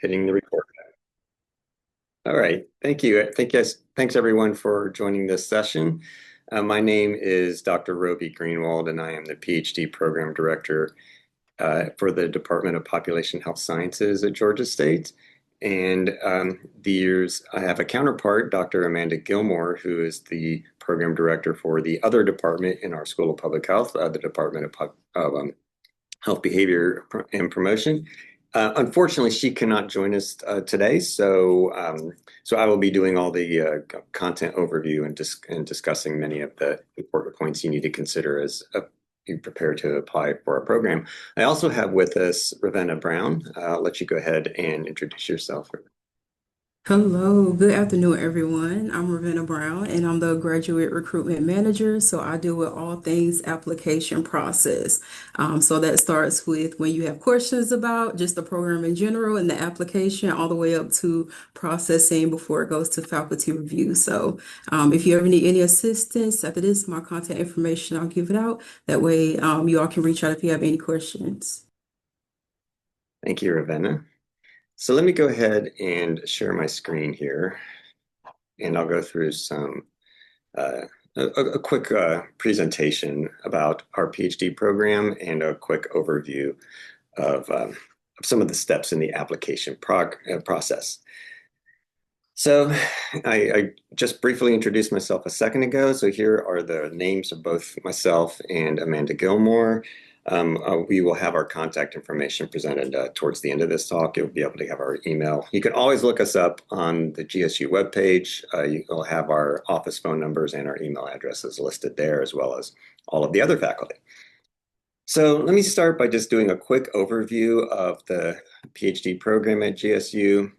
Hitting the record. All right. Thank you. Thanks everyone for joining this session. My name is Dr. Roby Greenwald, and I am the PhD program director for the Department of Population Health Sciences at Georgia State. And I have a counterpart, Dr. Amanda Gilmore, who is the program director for the other department in our School of Public Health, the Department of Health Behavior and Promotion. Unfortunately, she cannot join us today, so I will be doing all the content overview and discussing many of the important points you need to consider as you prepare to apply for our program. I also have with us Ravenna Brown. I'll let you go ahead and introduce yourself. Hello, good afternoon, everyone. I'm Ravenna Brown, and I'm the graduate recruitment manager. So I deal with all things application process. So that starts with when you have questions about just the program in general and the application, all the way up to processing before it goes to faculty review. So if you ever need any assistance after this, my contact information, I'll give it out. That way, you all can reach out if you have any questions. Thank you, Ravenna. So let me go ahead and share my screen here, and I'll go through a quick presentation about our PhD program and a quick overview of some of the steps in the application process. So I just briefly introduced myself a second ago. So here are the names of both myself and Amanda Gilmore. We will have our contact information presented towards the end of this talk. You'll be able to have our email. You can always look us up on the GSU webpage. You'll have our office phone numbers and our email addresses listed there, as well as all of the other faculty. So let me start by just doing a quick overview of the PhD program at GSU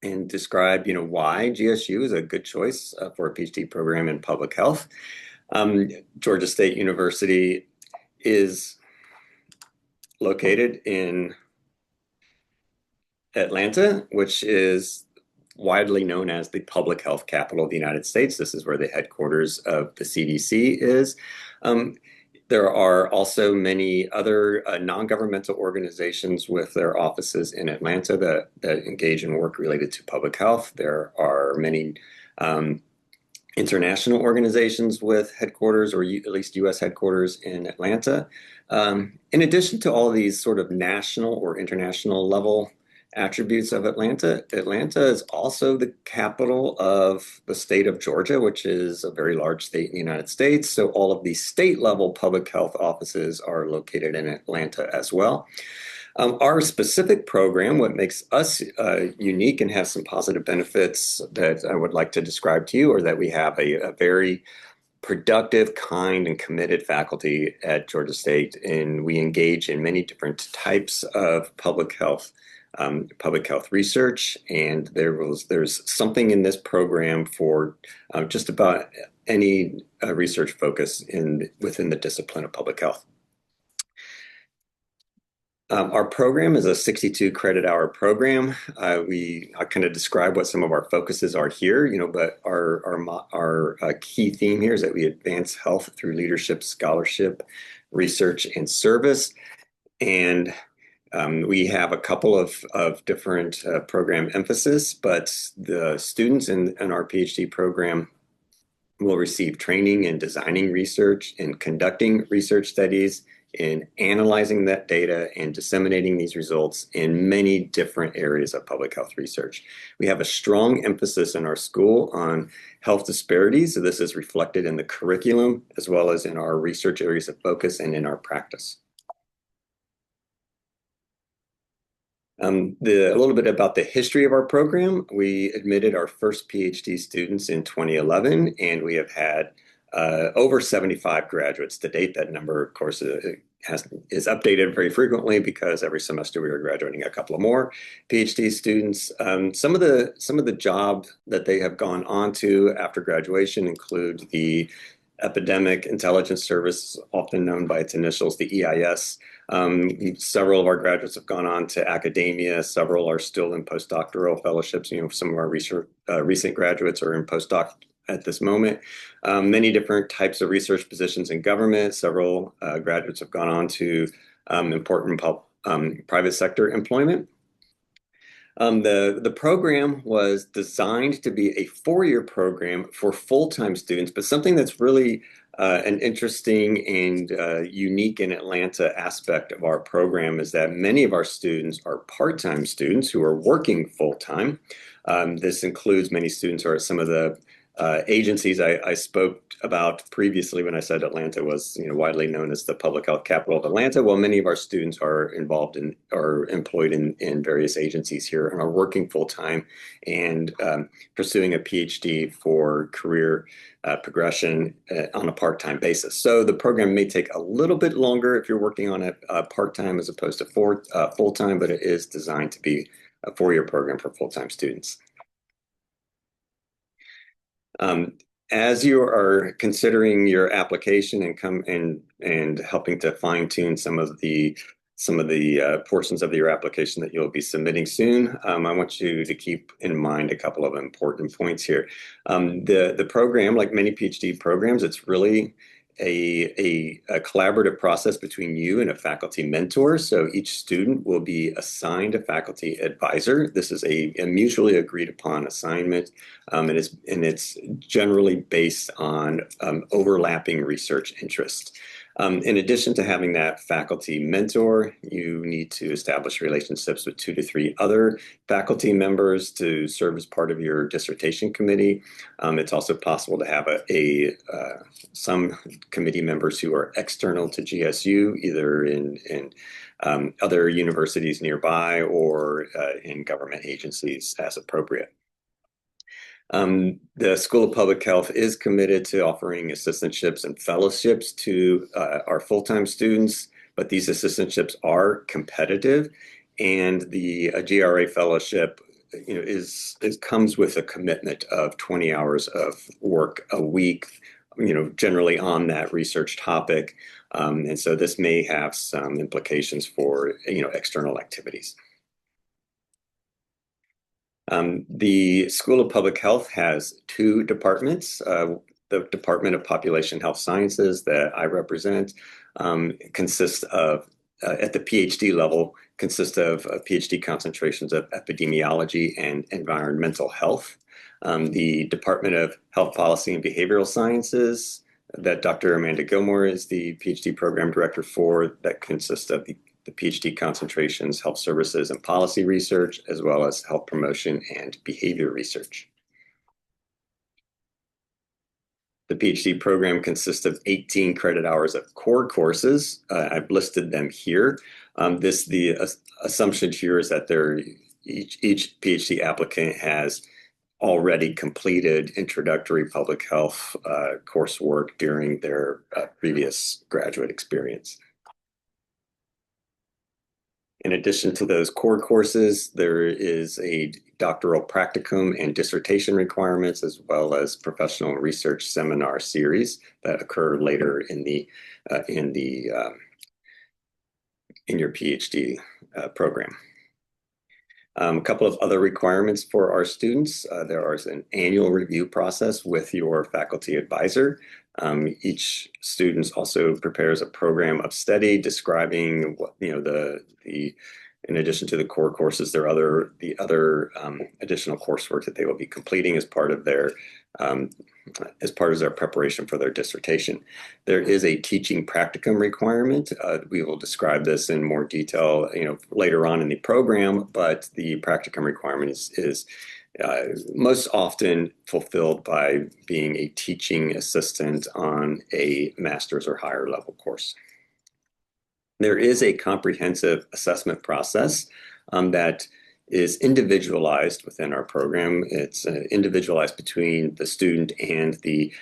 and describe, why GSU is a good choice for a PhD program in public health. Georgia State University is located in Atlanta, which is widely known as the public health capital of the United States. This is where the headquarters of the CDC is. There are also many other non-governmental organizations with their offices in Atlanta that engage in work related to public health. There are many international organizations with headquarters, or at least U.S. headquarters in Atlanta. In addition to all of these sort of national or international level attributes of Atlanta, Atlanta is also the capital of the state of Georgia, which is a very large state in the United States. So all of the state level public health offices are located in Atlanta as well. Our specific program, what makes us unique and has some positive benefits that I would like to describe to you, are that we have a very productive, kind, and committed faculty at Georgia State, and we engage in many different types of public health research. And there's something in this program for just about any research focus within the discipline of public health. Our program is a 62 credit hour program. I kind of describe what some of our focuses are here, but our key theme here is that we advance health through leadership, scholarship, research, and service. And we have a couple of different program emphasis, but the students in our PhD program will receive training in designing research, in conducting research studies, in analyzing that data and disseminating these results in many different areas of public health research. We have a strong emphasis in our school on health disparities. So this is reflected in the curriculum as well as in our research areas of focus and in our practice. A little bit about the history of our program. We admitted our first PhD students in 2011, and we have had over 75 graduates to date. That number, of course, is updated very frequently because every semester we are graduating a couple of more PhD students. Some of the jobs that they have gone on to after graduation include the Epidemic Intelligence Service, often known by its initials, the EIS. Several of our graduates have gone on to academia. Several are still in postdoctoral fellowships. Some of our recent graduates are in postdoc at this moment. Many different types of research positions in government. Several graduates have gone on to important private sector employment. The program was designed to be a four-year program for full-time students, but something that's really an interesting and unique in Atlanta aspect of our program is that many of our students are part-time students who are working full-time. This includes many students who are at some of the agencies I spoke about previously when I said Atlanta was, widely known as the public health capital of Atlanta. Well, many of our students are involved in or employed in various agencies here and are working full time and pursuing a PhD for career progression on a part-time basis. So the program may take a little bit longer if you're working on it part-time as opposed to full-time, but it is designed to be a four-year program for full-time students. Um, as you are considering your application and helping to fine tune some of the portions of your application that you'll be submitting soon, I want you to keep in mind a couple of important points here. The program, like many PhD programs, it's really a collaborative process between you and a faculty mentor. So each student will be assigned a faculty advisor. This is a mutually agreed upon assignment, and it's generally based on overlapping research interests. In addition to having that faculty mentor, you need to establish relationships with 2 to 3 other faculty members to serve as part of your dissertation committee. It's also possible to have some committee members who are external to GSU, either in other universities nearby or in government agencies as appropriate. The School of Public Health is committed to offering assistantships and fellowships to our full-time students, but these assistantships are competitive, and the GRA fellowship, comes with a commitment of 20 hours of work a week, generally on that research topic, and so this may have some implications for external activities. The School of Public Health has 2 departments. The Department of Population Health Sciences that I represent consists of, at the PhD level, consists of PhD concentrations of epidemiology and environmental health. The Department of Health Policy and Behavioral Sciences, that Dr. Amanda Gilmore is the PhD program director for, that consists of the PhD concentrations, health services and policy research, as well as health promotion and behavior research. The PhD program consists of 18 credit hours of core courses. I've listed them here. The assumption here is that each PhD applicant has already completed introductory public health coursework during their previous graduate experience. In addition to those core courses, there is a doctoral practicum and dissertation requirements, as well as professional research seminar series that occur later in your PhD program. A couple of other requirements for our students. There is an annual review process with your faculty advisor. Each student also prepares a program of study describing what, in addition to the core courses, there are the other additional coursework that they will be completing as part of their preparation for their dissertation. There is a teaching practicum requirement. We will describe this in more detail, later on in the program, but the practicum requirement is most often fulfilled by being a teaching assistant on a master's or higher level course. There is a comprehensive assessment process that is individualized within our program. It's individualized between the student and the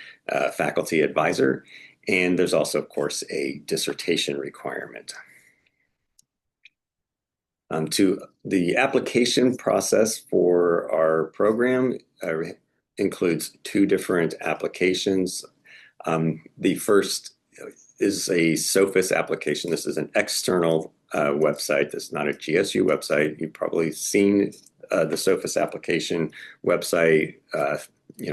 faculty advisor. And there's also, of course, a dissertation requirement. To the application process for our program includes 2 different applications. The first is a SOFIS application. This is an external website. This is not a GSU website. You've probably seen the SOFIS application website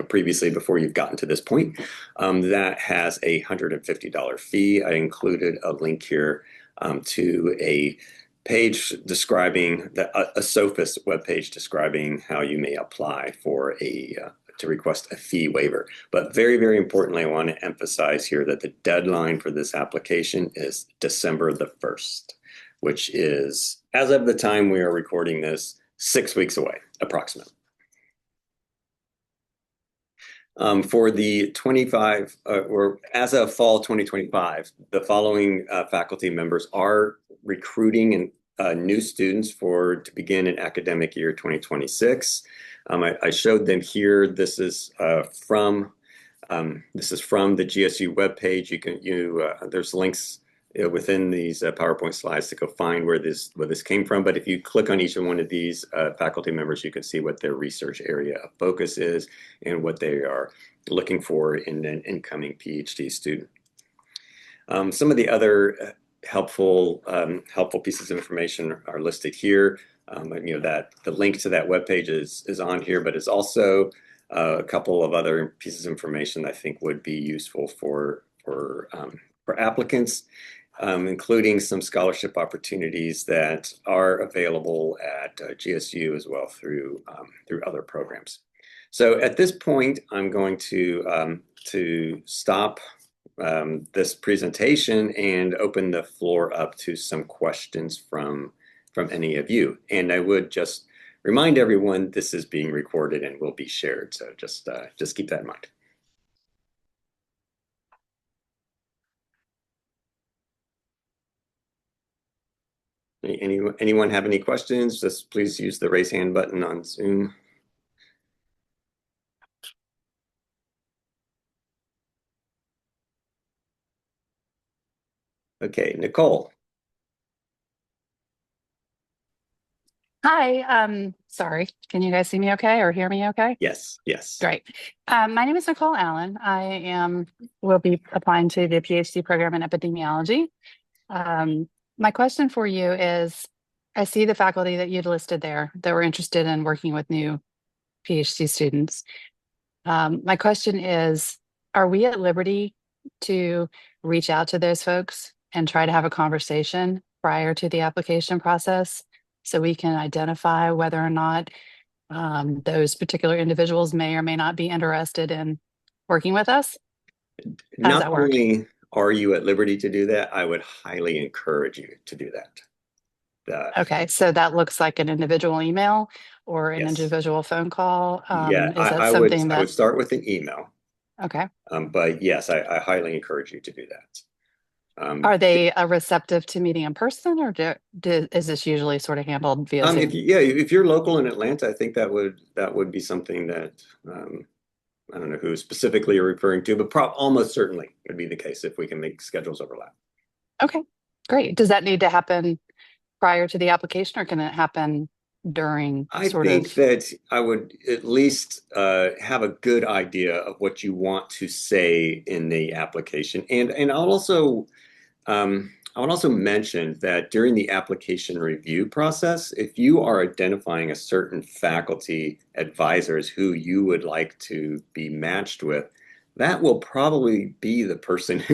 previously before you've gotten to this point. That has a $150 fee. I included a link here to a page describing a Sophist web page describing how you may apply for to request a fee waiver. But very, very importantly, I want to emphasize here that the deadline for this application is December the 1st, which is, as of the time we are recording this, 6 weeks away, approximately. For the 25, or as of fall 2025, the following faculty members are recruiting new students to begin in academic year 2026. I showed them here. This is from the GSU webpage. There's links within these PowerPoint slides to go find where this came from. But if you click on each one of these faculty members, you can see what their research area of focus is and what they are looking for in an incoming PhD student. Some of the other helpful pieces of information are listed here. That the link to that webpage is on here, but it's also a couple of other pieces of information that I think would be useful for applicants, including some scholarship opportunities that are available at GSU as well through other programs. So at this point, I'm going to stop this presentation and open the floor up to some questions from any of you. And I would just remind everyone this is being recorded and will be shared. So just keep that in mind. Anyone have any questions? Just please use the raise hand button on Zoom. Okay, Nicole. Hi, sorry. Can you guys see me okay or hear me okay? Yes, yes. Great. My name is Nicole Allen. Will be applying to the PhD program in epidemiology. My question for you is, I see the faculty that you'd listed there that were interested in working with new PhD students. My question is, are we at liberty to reach out to those folks and try to have a conversation prior to the application process so we can identify whether or not those particular individuals may or may not be interested in working with us? How does that work? Not only are you at liberty to do that, I would highly encourage you to do that. Okay, so that looks like an individual email or an Yes. individual phone call. Yeah, Is that I something would start with an email. Okay. But yes, I highly encourage you to do that. Are they receptive to meeting in person, or is this usually sort of handled via Zoom? If you're local in Atlanta, I think that would be something that I don't know who specifically you're referring to, but almost certainly would be the case if we can make schedules overlap. Okay, great. Does that need to happen prior to the application, or can it happen during? I think that I would at least have a good idea of what you want to say in the application, and I'll also I would also mention that during the application review process, if you are identifying a certain faculty advisors who you would like to be matched with, that will probably be the person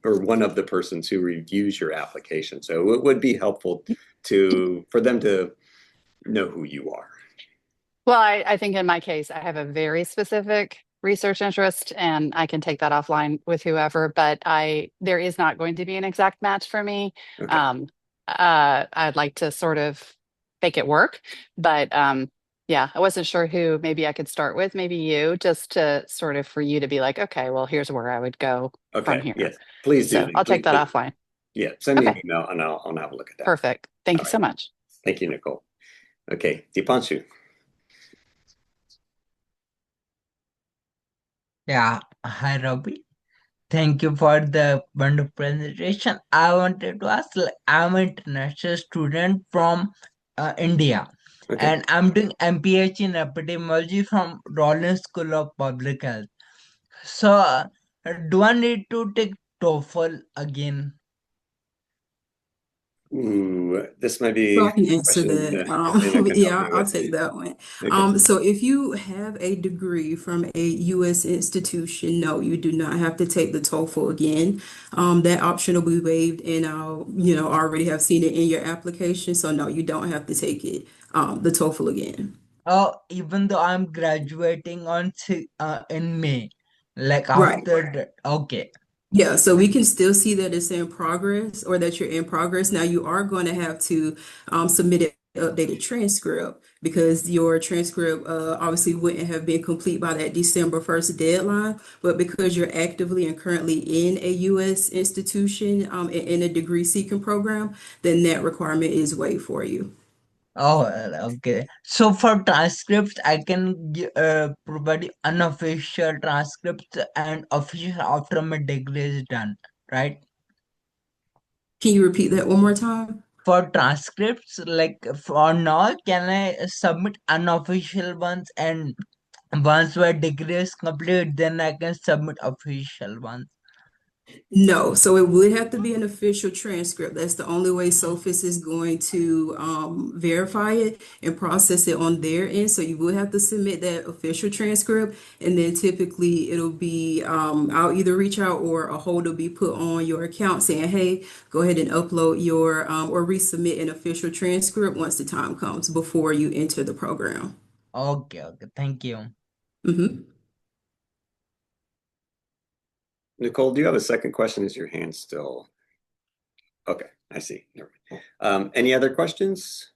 or one of the persons who reviews your application. So it would be helpful for them to know who you are. Well, I think in my case, I have a very specific research interest, and I can take that offline with whoever, but there is not going to be an exact match for me. Okay. I'd like to sort of make it work, but yeah, I wasn't sure who maybe I could start with, maybe you, just to sort of for you to be like, okay, well, here's where I would go from here. Yes, please do. So I'll take that offline. Yeah, send me an email and I'll have a look at that. Perfect. Thank you so much. Thank you, Nicole. Okay, Dipanshu. Yeah, hi Robbie. Thank you for the wonderful presentation. I wanted to ask, I'm an international student from India, and I'm doing MPH in epidemiology from Rollins School of Public Health. So, do I need to take TOEFL again? This might So be I can a answer question that. Athena can help Yeah, me I'll with. take that one. Okay. So if you have a degree from a U.S. institution, no, you do not have to take the TOEFL again. That option will be waived, and already have seen it in your application. So no, you don't have to take it, the TOEFL again. Oh, even though I'm graduating in May, like Right. after that. Okay. Yeah, so we can still see that it's in progress or that you're in progress. Now you are going to have to submit an updated transcript because your transcript obviously wouldn't have been complete by that December 1st deadline. But because you're actively and currently in a U.S. institution in a degree seeking program, then that requirement is waived for you. Oh, okay. So for transcripts, I can provide unofficial transcripts and official after my degree is done, right? Can you repeat that one more time? For transcripts, like for now, can I submit unofficial ones, and once my degree is complete, then I can submit official ones? No, so it would have to be an official transcript. That's the only way Sophis is going to verify it and process it on their end. So you would have to submit that official transcript, and then typically it'll be I'll either reach out or a hold will be put on your account saying, "Hey, go ahead and upload your or resubmit an official transcript once the time comes before you enter the program." Okay, okay. Thank you. Mhm. Nicole, do you have a second question? Is your hand still? Okay, I see. Never mind. Any other questions?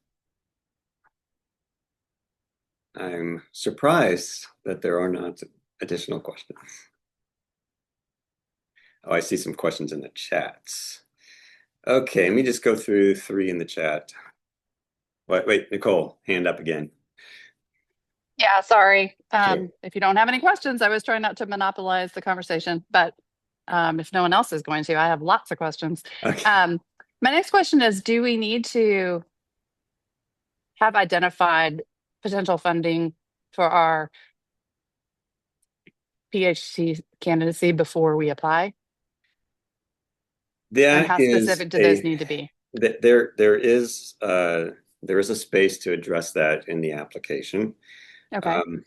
I'm surprised that there are not additional questions. Oh, I see some questions in the chats. Okay, let me just go through three in the chat. Wait, Nicole, hand up again. Yeah, sorry. Sure. If you don't have any questions, I was trying not to monopolize the conversation, but if no one else is going to, I have lots of questions. Okay. My next question is, do we need to have identified potential funding for our PhD candidacy before we apply? And That how is specific do those need to be? there is a space to address that in the application. Okay. Um,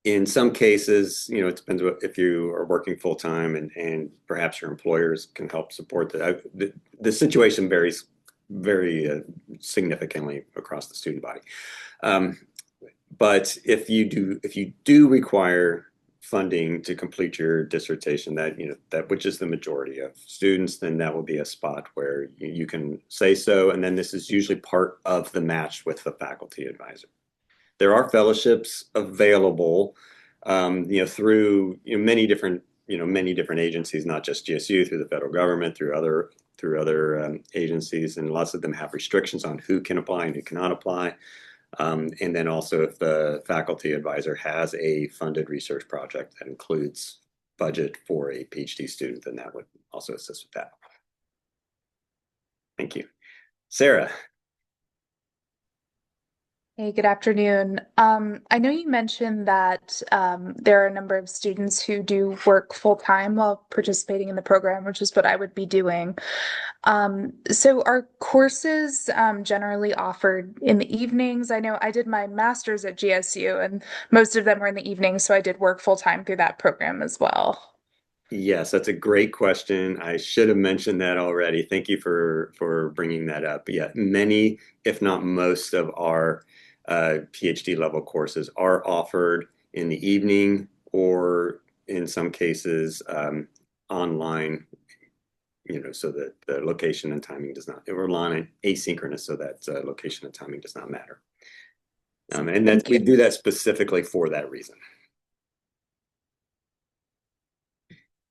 in some cases, it depends if you are working full time and perhaps your employers can help support that. The situation varies very significantly across the student body. Um, but if you do require funding to complete your dissertation, that which is the majority of students, then that will be a spot where you can say so, and then this is usually part of the match with the faculty advisor. There are fellowships available, through many different agencies, not just GSU, through the federal government, through other agencies, and lots of them have restrictions on who can apply and who cannot apply. And then also, if the faculty advisor has a funded research project that includes budget for a PhD student, then that would also assist with that. Thank you. Sarah. Hey, good afternoon. I know you mentioned that there are a number of students who do work full time while participating in the program, which is what I would be doing. So are courses generally offered in the evenings? I know I did my master's at GSU, and most of them were in the evenings, so I did work full time through that program as well. Yes, that's a great question. I should have mentioned that already. Thank you for bringing that up. Yeah, many, if not most, of our PhD level courses are offered in the evening or in some cases online, so that the location and timing does not, we're on asynchronous, so that location and timing does not matter. And that Thank we you. do that specifically for that reason.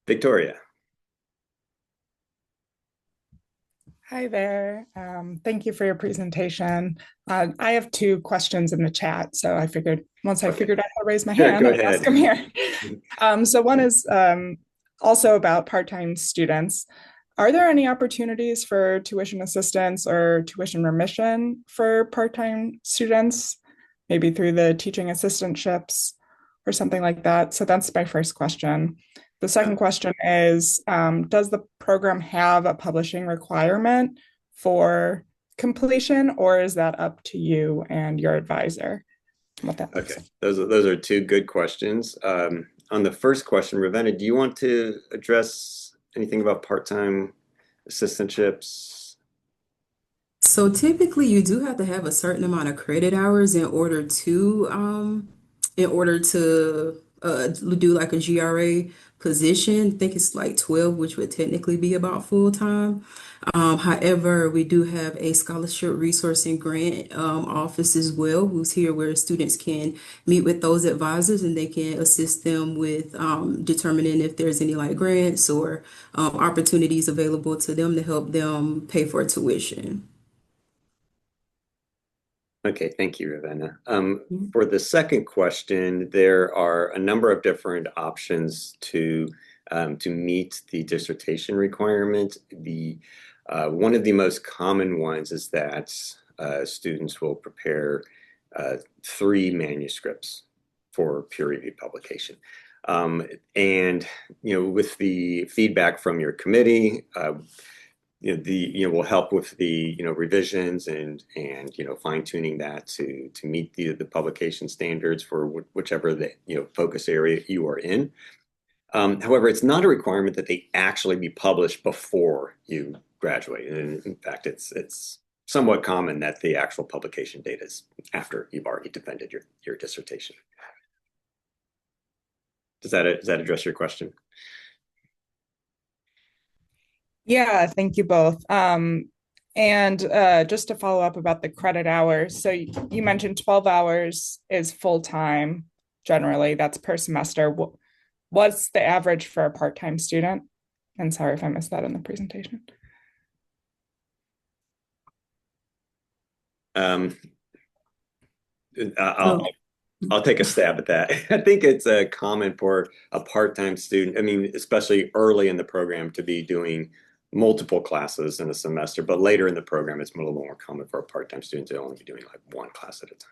Victoria. Hi there. Thank you for your presentation. I have two questions in the chat, so I figured once I figured out how to raise my Sure, hand, go I'd ask them ahead. here. So one is also about part-time students. Are there any opportunities for tuition assistance or tuition remission for part-time students, maybe through the teaching assistantships or something like that? So that's my first question. The second question is, does the program have a publishing requirement for completion, or is that up to you and your advisor? What that looks Okay, like. those are two good questions. On the first question, Ravenna, do you want to address anything about part-time assistantships? So typically you do have to have a certain amount of credit hours in order to do like a GRA position. I think it's like 12, which would technically be about full time. However, we do have a scholarship resource and grant office as well, who's here where students can meet with those advisors and they can assist them with determining if there's any like grants or opportunities available to them to help them pay for tuition. Okay, thank you, Ravenna. For the second question, there are a number of different options to meet the dissertation requirement. One of the most common ones is that students will prepare 3 manuscripts for peer-reviewed publication. And with the feedback from your committee, will help with the revisions and fine tuning that to meet the publication standards for whichever the focus area you are in. However, it's not a requirement that they actually be published before you graduate. And in fact, it's somewhat common that the actual publication date is after you've already defended your dissertation. Does that address your question? Yeah, thank you both. And just to follow up about the credit hours, so you mentioned 12 hours is full time generally, that's per semester. What's the average for a part-time student? And sorry if I missed that in the presentation. I'll take a stab at that. I think it's common for a part-time student, I mean, especially early in the program, to be doing multiple classes in a semester, but later in the program, it's a little more common for a part-time student to only be doing like one class at a time.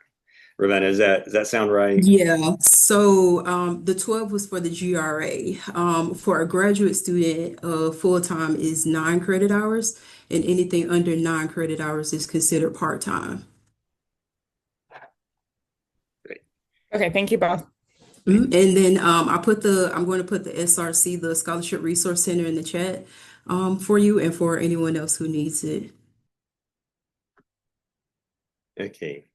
Ravenna, does that sound right? Yeah, so the 12 was for the GRA. For a graduate student, full time is 9 credit hours, and anything under 9 credit hours is considered part time. Great. Okay, thank you both. And then I'm going to put the SRC, the Scholarship Resource Center, in the chat for you and for anyone else who needs it. Okay.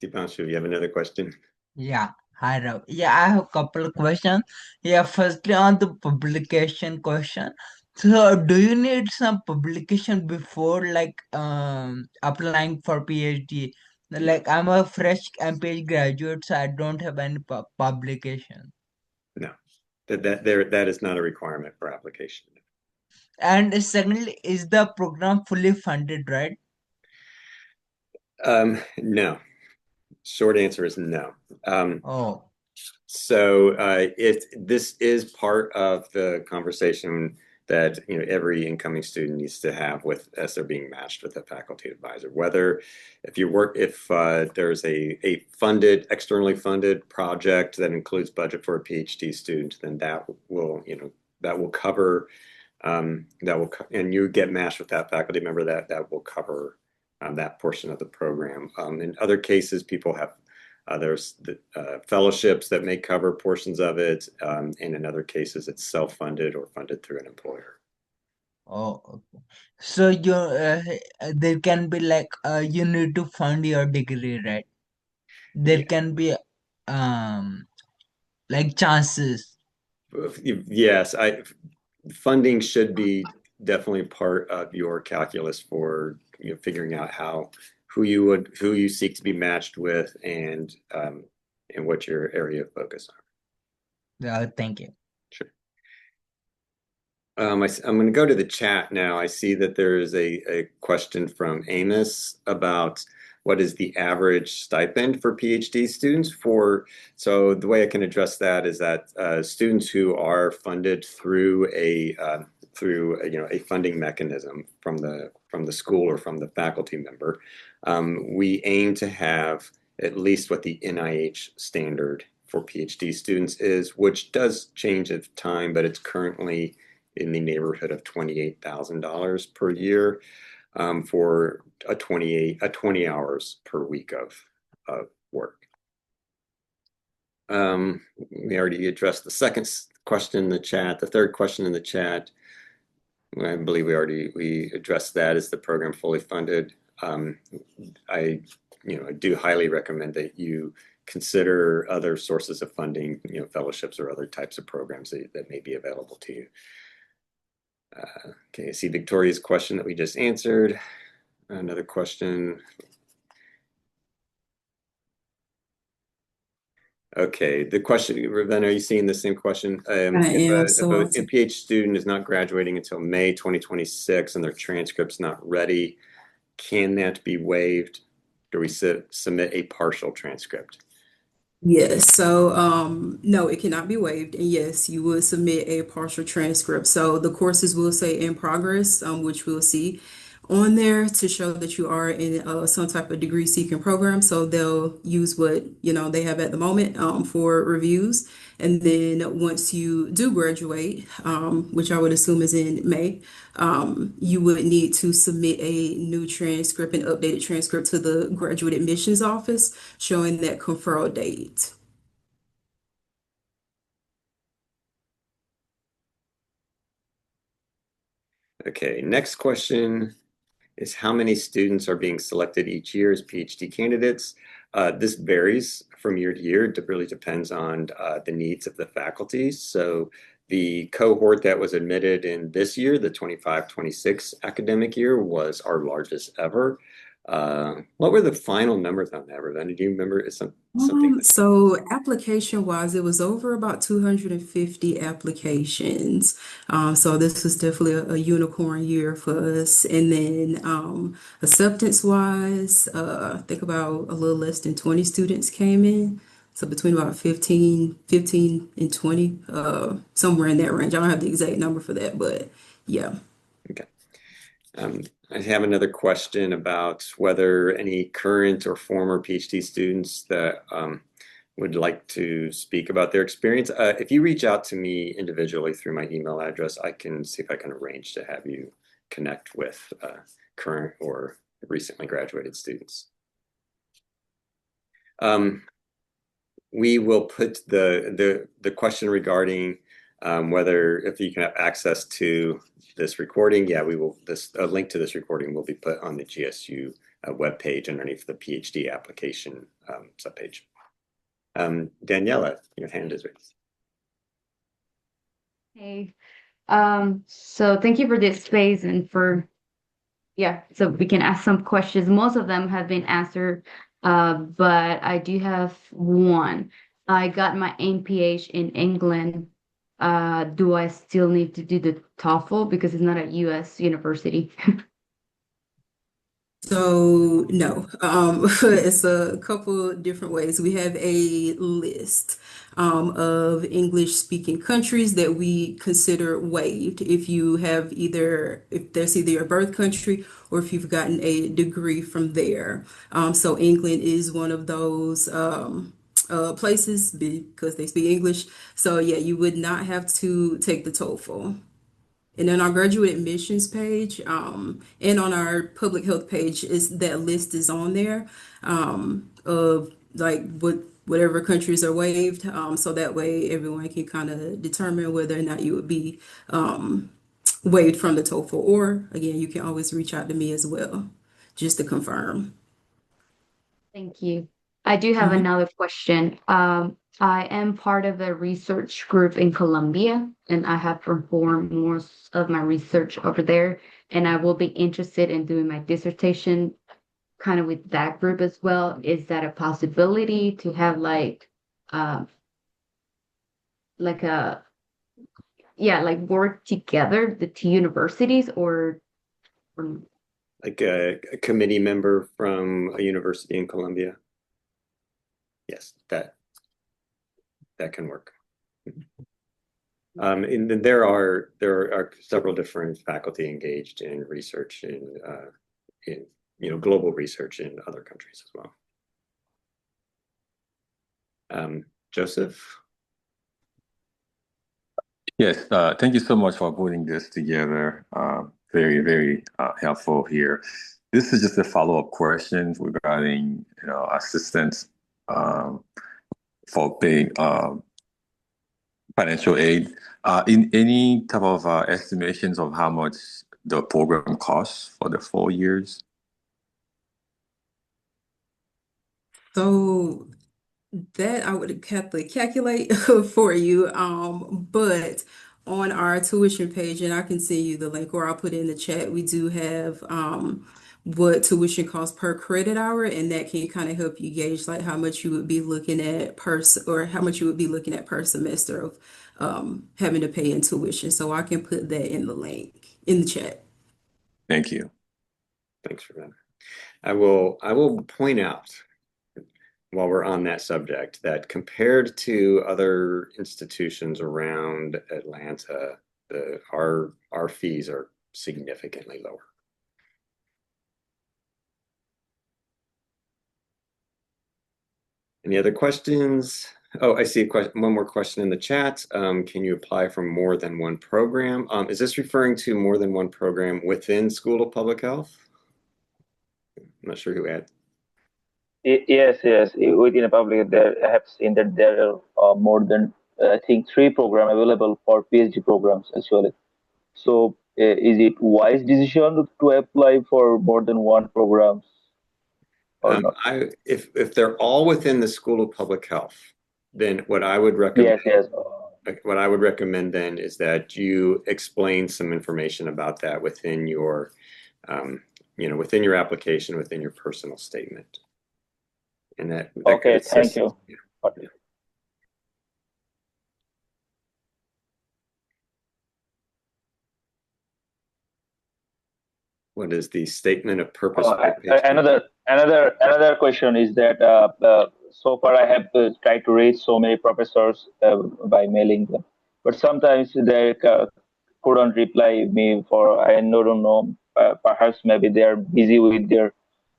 Dipanshu, you have another question? Yeah, hi Rav. Yeah, I have a couple of questions. Yeah, firstly on the publication question. So do you need some publication before like applying for PhD? Like I'm a fresh MPH graduate, so I don't have any publication. No, that is not a requirement for application. And secondly, is the program fully funded, right? No. Short answer is no. Oh, So this is part of the conversation that every incoming student needs to have with as they're being matched with a faculty advisor. Whether if there's a externally funded project that includes budget for a PhD student, then that will cover and you get matched with that faculty member that will cover that portion of the program. In other cases, people have there's fellowships that may cover portions of it, and in other cases, it's self-funded or funded through an employer. oh, okay. So there can be like you need to fund your degree, right? There Yeah. can be um like chances. Yes, funding should be definitely part of your calculus for figuring out who you seek to be matched with and what your area of focus are. Thank you. Sure. I'm going to go to the chat now. I see that there is a question from Amos about what is the average stipend for PhD students. So the way I can address that is that students who are funded through a funding mechanism from the school or from the faculty member, we aim to have at least what the NIH standard for PhD students is, which does change at time, but it's currently in the neighborhood of $28,000 per year. for a 20 hours per week of work. We already addressed the second question in the chat. The third question in the chat, I believe we addressed that. Is the program fully funded? I do highly recommend that you consider other sources of funding, fellowships or other types of programs that may be available to you. Okay, I see Victoria's question that we just answered. Another question. Okay, the question, Ravenna, are you seeing the same question? I am. So If a PhD student is not graduating until May 2026 and their transcript's not ready, can that be waived? Do we submit a partial transcript? yes, so no, it cannot be waived, and yes, you would submit a partial transcript. So the courses will say in progress, which we'll see on there to show that you are in some type of degree seeking program. So they'll use what they have at the moment for reviews, and then once you do graduate, which I would assume is in May, you would need to submit a new transcript, an updated transcript to the graduate admissions office showing that conferral date. Okay, next question is how many students are being selected each year as PhD candidates? This varies from year to year. It really depends on the needs of the faculty. So the cohort that was admitted in this year, the 25-26 academic year, was our largest ever. What were the final numbers on that, Ravenna? Do you remember? It's something. So application wise, it was over about 250 applications. So this was definitely a unicorn year for us. And then acceptance wise, I think about a little less than 20 students came in. So between about 15 and 20, somewhere in that range. I don't have the exact number for that, but yeah. Okay. I have another question about whether any current or former PhD students that would like to speak about their experience. If you reach out to me individually through my email address, I can see if I can arrange to have you connect with current or recently graduated students. We will put the question regarding whether if you can have access to this recording, yeah, we will. A link to this recording will be put on the GSU webpage underneath the PhD application subpage. Daniela, your hand is raised. Hey, so thank you for this space and so we can ask some questions. Most of them have been answered, but I do have one. I got my MPH in England. Do I still need to do the TOEFL because it's not a US university? So no, it's a couple different ways. We have a list of English speaking countries that we consider waived if there's either your birth country or if you've gotten a degree from there. So England is one of those places because they speak English. So yeah, you would not have to take the TOEFL. And then our graduate admissions page, and on our public health page is that list is on there, of like whatever countries are waived. So that way everyone can kind of determine whether or not you would be waived from the TOEFL. Or again, you can always reach out to me as well, just to confirm. Thank you. I do have another question. I am part of a research group in Colombia, and I have performed most of my research over there, and I will be interested in doing my dissertation kind of with that group as well. Is that a possibility to have like work together, the two universities or like a committee member from a university in Colombia? Yes, that can work. And then there are several different faculty engaged in research in global research in other countries as well. Joseph? Yes, thank you so much for putting this together. very, very helpful here. This is just a follow-up question regarding, assistance for paying financial aid. In any type of estimations of how much the program costs for the 4 years? So that I would have to calculate for you. But on our tuition page, and I can send you the link or I'll put it in the chat, we do have what tuition costs per credit hour, and that can kind of help you gauge like how much you would be looking at or how much you would be looking at per semester of having to pay in tuition. So I can put that in the link in the chat. Thank you. Thanks for that. I will point out while we're on that subject that compared to other institutions around Atlanta, our fees are significantly lower. Any other questions? Oh, I see a question, one more question in the chat. Can you apply for more than one program? Is this referring to more than one program within School of Public Health? I'm not sure who asked. Yes. Within a public, I have seen that there are more than I think 3 programs available for PhD programs actually. So, is it wise decision to apply for more than one programs or not? If they're all within the School of Public Health, then what I would recommend. Yes. What I would recommend then is that you explain some information about that within your, within your application, within your personal statement. And that Okay, thank you. Yeah. What is the statement of purpose? Another question is that so far I have tried to reach so many professors by mailing them, but sometimes they couldn't reply me for I don't know. Perhaps maybe they are busy with their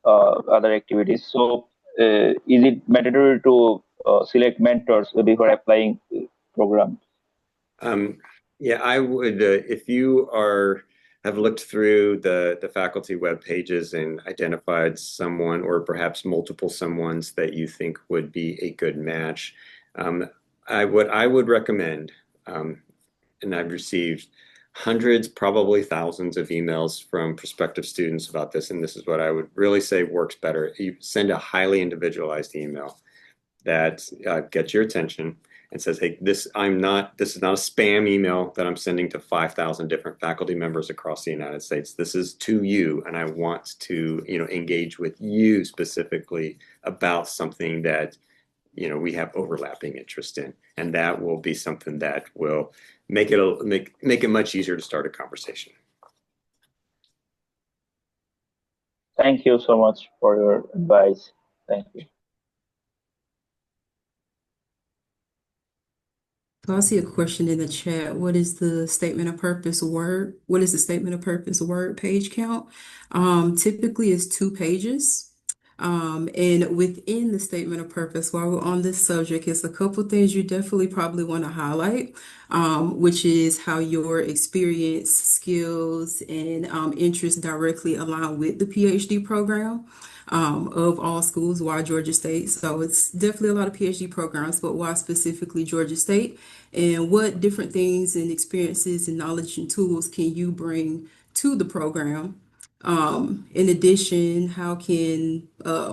other activities. So is it mandatory to select mentors before applying program? Yeah, I would. If you have looked through the faculty web pages and identified someone or perhaps multiple someones that you think would be a good match, I would recommend, and I've received hundreds, probably thousands of emails from prospective students about this, and this is what I would really say works better. You send a highly individualized email that gets your attention and says, hey, this is not a spam email that I'm sending to 5,000 different faculty members across the United States. This is to you, and I want to, engage with you specifically about something that, we have overlapping interest in. And that will be something that will make it much easier to start a conversation. Thank you so much for your advice. Thank you. So I see a question in the chat. What is the statement of purpose word? What is the statement of purpose word page count? Typically it's 2 pages. And within the statement of purpose, while we're on this subject, it's a couple things you definitely probably want to highlight, which is how your experience, skills, and interests directly align with the PhD program of all schools. Why Georgia State? So it's definitely a lot of PhD programs, but why specifically Georgia State? And what different things and experiences and knowledge and tools can you bring to the program? In addition, how can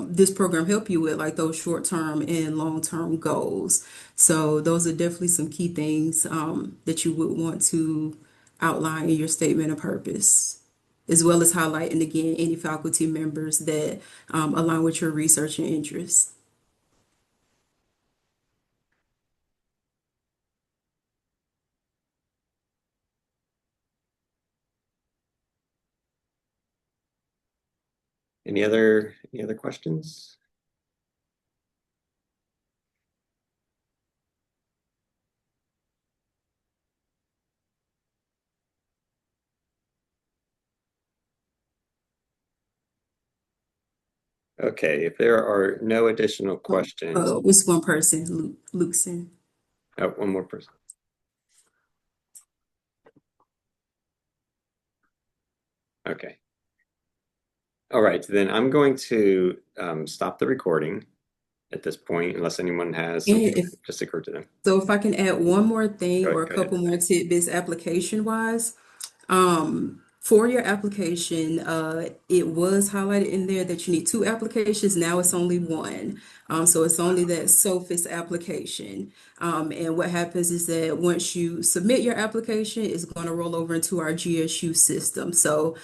this program help you with like those short-term and long-term goals? So those are definitely some key things that you would want to outline in your statement of purpose, as well as highlighting again any faculty members that align with your research and interests. Any other questions? Okay, if there are no additional questions. It's one person, Lukeson. Oh, one more person. Okay. All right, then I'm going to stop the recording at this point, unless anyone has And something if that just occurred to them. so, if I can add one more thing Go, or a go ahead. couple more tidbits application wise. For your application, it was highlighted in there that you need two applications. Now it's only one. So it's only that SOFIS application. And what happens is that once you submit your application, it's going to roll over into our GSU system. So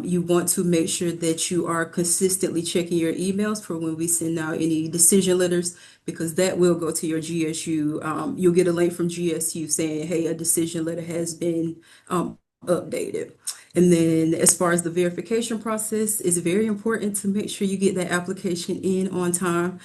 you want to make sure that you are consistently checking your emails for when we send out any decision letters, because that will go to your GSU. You'll get a link from GSU saying, hey, a decision letter has been updated. And then as far as the verification process, it's very important to make sure you get that application in on time,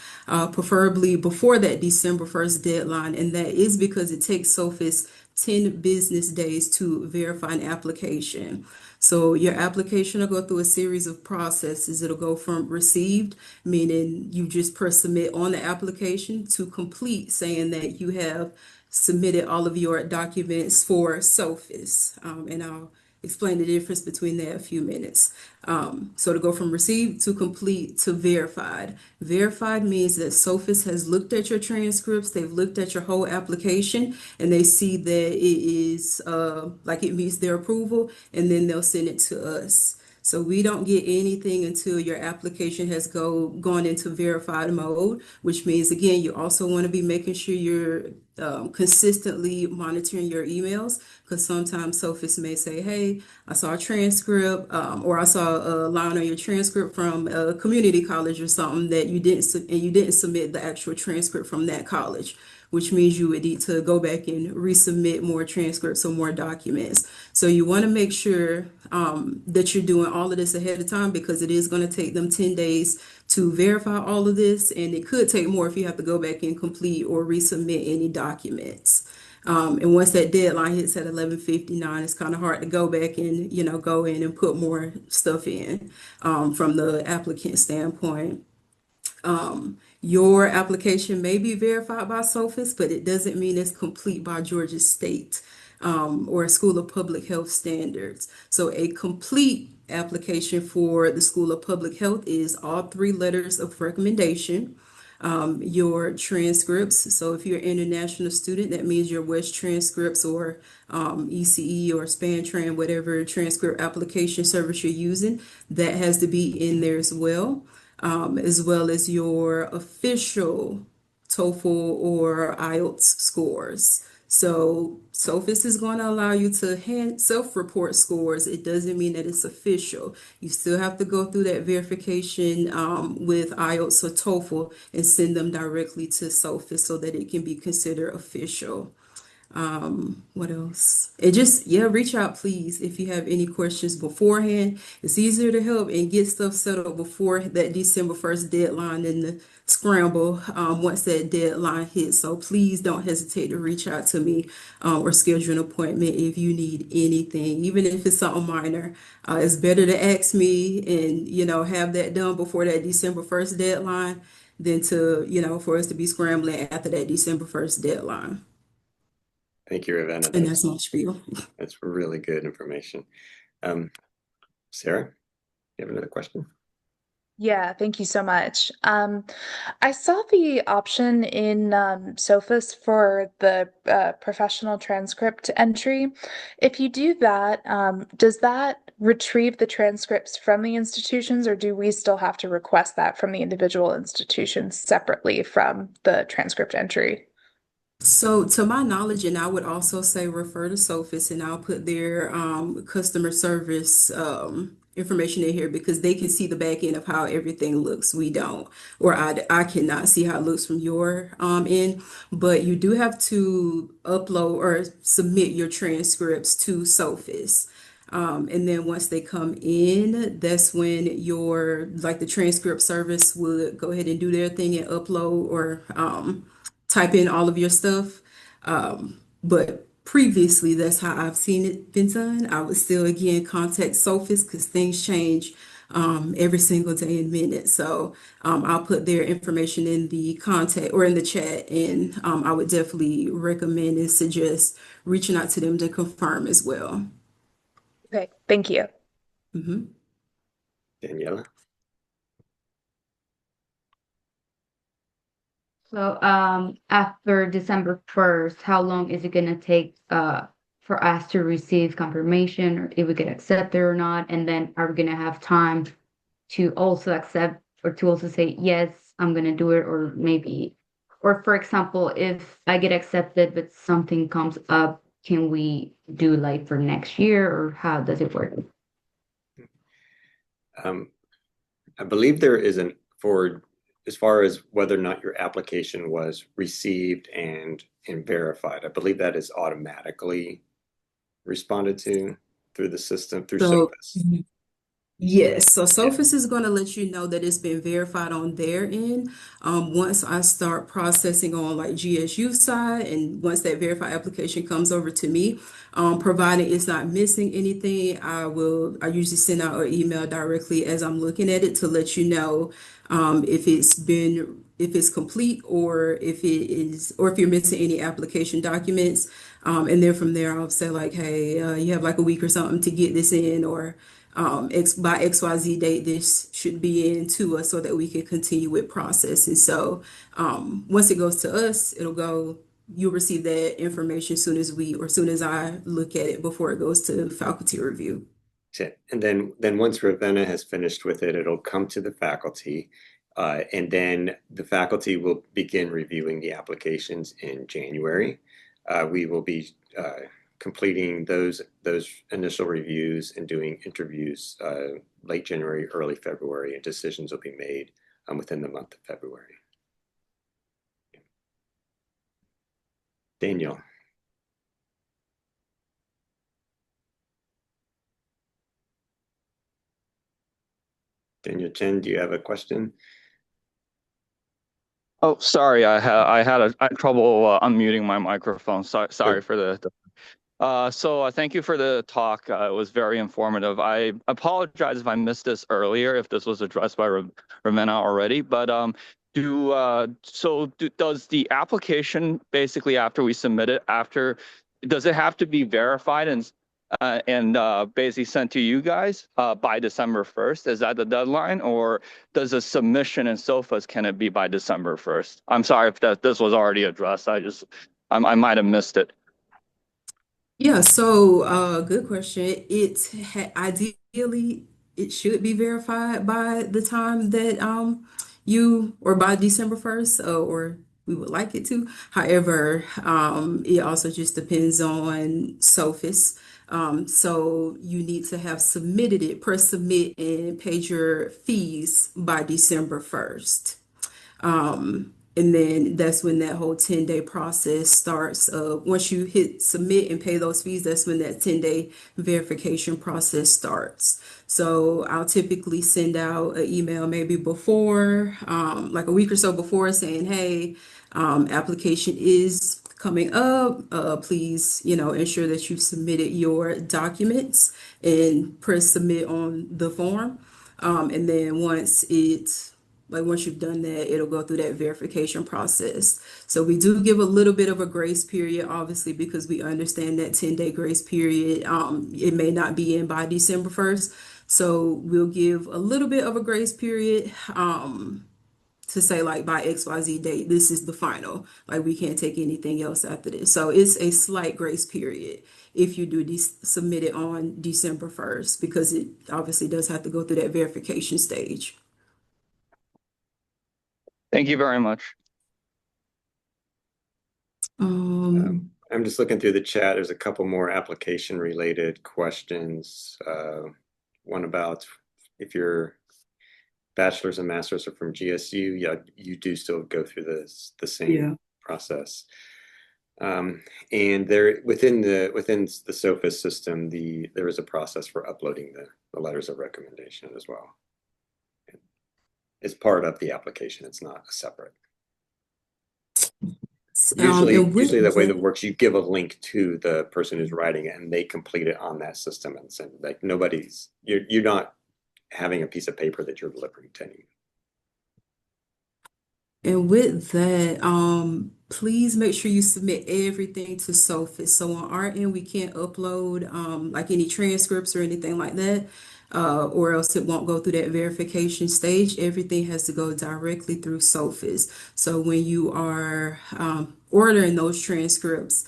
preferably before that December 1st deadline. And that is because it takes SOFIS 10 business days to verify an application. So your application will go through a series of processes. It'll go from received, meaning you just press submit on the application, to complete, saying that you have submitted all of your documents for SOFIS. And I'll explain the difference between that in a few minutes. So to go from received to complete to verified. Verified means that SOFIS has looked at your transcripts, they've looked at your whole application, and they see that it is like it meets their approval, and then they'll send it to us. So we don't get anything until your application has gone into verified mode, which means, again, you also want to be making sure you're consistently monitoring your emails, because sometimes SOFIS may say, hey, I saw a transcript or I saw a line on your transcript from a community college or something that you didn't submit the actual transcript from that college, which means you would need to go back and resubmit more transcripts or more documents. So you want to make sure that you're doing all of this ahead of time, because it is going to take them 10 days to verify all of this, and it could take more if you have to go back and complete or resubmit any documents. And once that deadline hits at 11:59, it's kind of hard to go back and, go in and put more stuff in from the applicant standpoint. Your application may be verified by SOFIS, but it doesn't mean it's complete by Georgia State or a School of Public Health standards. So a complete application for the School of Public Health is all three letters of recommendation, your transcripts. So if you're an international student, that means your West transcripts or ECE or SpanTran, whatever transcript application service you're using, that has to be in there as well as your official TOEFL or IELTS scores. So SOFIS is going to allow you to hand self-report scores. It doesn't mean that it's official. You still have to go through that verification with IELTS or TOEFL and send them directly to SOFIS so that it can be considered official. What else? And just, yeah, reach out, please, if you have any questions beforehand. It's easier to help and get stuff settled before that December 1st deadline and the scramble once that deadline hits. So please don't hesitate to reach out to me or schedule an appointment if you need anything, even if it's something minor. It's better to ask me and, have that done before that December 1st deadline than to, for us to be scrambling after that December 1st deadline. Thank you, Ravenna. And that's my spiel. That's really good information. Sarah, you have another question? Yeah, thank you so much. I saw the option in SOFIS for the professional transcript entry. If you do that, does that retrieve the transcripts from the institutions, or do we still have to request that from the individual institutions separately from the transcript entry? So, to my knowledge, and I would also say refer to SOFIS, and I'll put their customer service information in here, because they can see the back end of how everything looks. We don't, or I cannot see how it looks from your end. But you do have to upload or submit your transcripts to SOFIS. And then once they come in, that's when the transcript service would go ahead and do their thing and upload or type in all of your stuff. But previously, that's how I've seen it been done. I would still, again, contact SOFIS, because things change every single day and minute. So I'll put their information in the contact or in the chat, and I would definitely recommend and suggest reaching out to them to confirm as well. Okay, thank you. Mhm. Daniela? So, after December 1st, how long is it gonna take for us to receive confirmation or if we get accepted or not? And then are we gonna have time to also accept or to also say, yes, I'm gonna do it, or maybe, or for example, if I get accepted but something comes up, can we do like for next year, or how does it work? Um, I believe there isn't for as far as whether or not your application was received and verified. I believe that is automatically responded to through the system through So Sophos. yes, so Yeah. Sophos is going to let you know that it's been verified on their end. Once I start processing on like GSU side, and once that verified application comes over to me, providing it's not missing anything, I usually send out an email directly as I'm looking at it to let you know if it's complete or if it is, or if you're missing any application documents. And then from there, I'll say like, hey, you have like a week or something to get this in, or by XYZ date, this should be in to us so that we can continue with processing. So once it goes to us, you'll receive that information soon as I look at it before it goes to faculty review. And then once Ravenna has finished with it, it'll come to the faculty, and then the faculty will begin reviewing the applications in January. We will be completing those initial reviews and doing interviews late January, early February, and decisions will be made within the month of February. Daniel. Daniel Chen, do you have a question? Oh, sorry, I had trouble unmuting my microphone. Sorry for so thank you for the talk. It was very informative. I apologize if I missed this earlier, if this was addressed by Ravenna already. But does the application basically after we submit it, does it have to be verified and basically sent to you guys by December 1st? Is that the deadline, or does a submission in SOFAs can it be by December 1st? I'm sorry if this was already addressed. I might have missed it. Yeah, so good question. Ideally it should be verified by the time that you or by December 1st, or we would like it to. However, it also just depends on Sophis. So you need to have submitted it, press submit and paid your fees by December 1st. And then that's when that whole 10-day process starts. Once you hit submit and pay those fees, that's when that 10-day verification process starts. So I'll typically send out an email maybe before, like a week or so before, saying, hey, application is coming up. Please, ensure that you've submitted your documents and press submit on the form. And then once you've done that, it'll go through that verification process. So we do give a little bit of a grace period, obviously, because we understand that 10-day grace period. It may not be in by December 1st. So we'll give a little bit of a grace period to say like by XYZ date, this is the final. Like we can't take anything else after this. So it's a slight grace period if you do submit it on December 1st, because it obviously does have to go through that verification stage. Thank you very much. I'm just looking through the chat. There's a couple more application related questions. One about if your bachelor's and master's are from GSU, yeah, you do still go through the same process. And there within the SOFIS system, there is a process for uploading the letters of recommendation as well. It's part of the application. It's not a separate. Usually the way that works, you give a link to the person who's writing it, and they complete it on that system and send. Like you're not having a piece of paper that you're delivering to anyone. And with that, please make sure you submit everything to Sophis. So on our end, we can't upload like any transcripts or anything like that. or else it won't go through that verification stage. Everything has to go directly through Sophis. So when you are ordering those transcripts,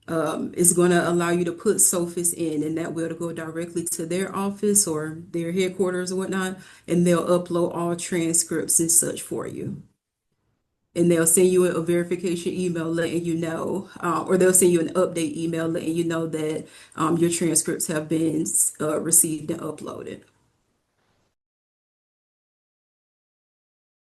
it's going to allow you to put Sophis in, and that will go directly to their office or their headquarters or whatnot, and they'll upload all transcripts and such for you. And they'll send you a verification email letting you know, or they'll send you an update email letting you know that your transcripts have been received and uploaded.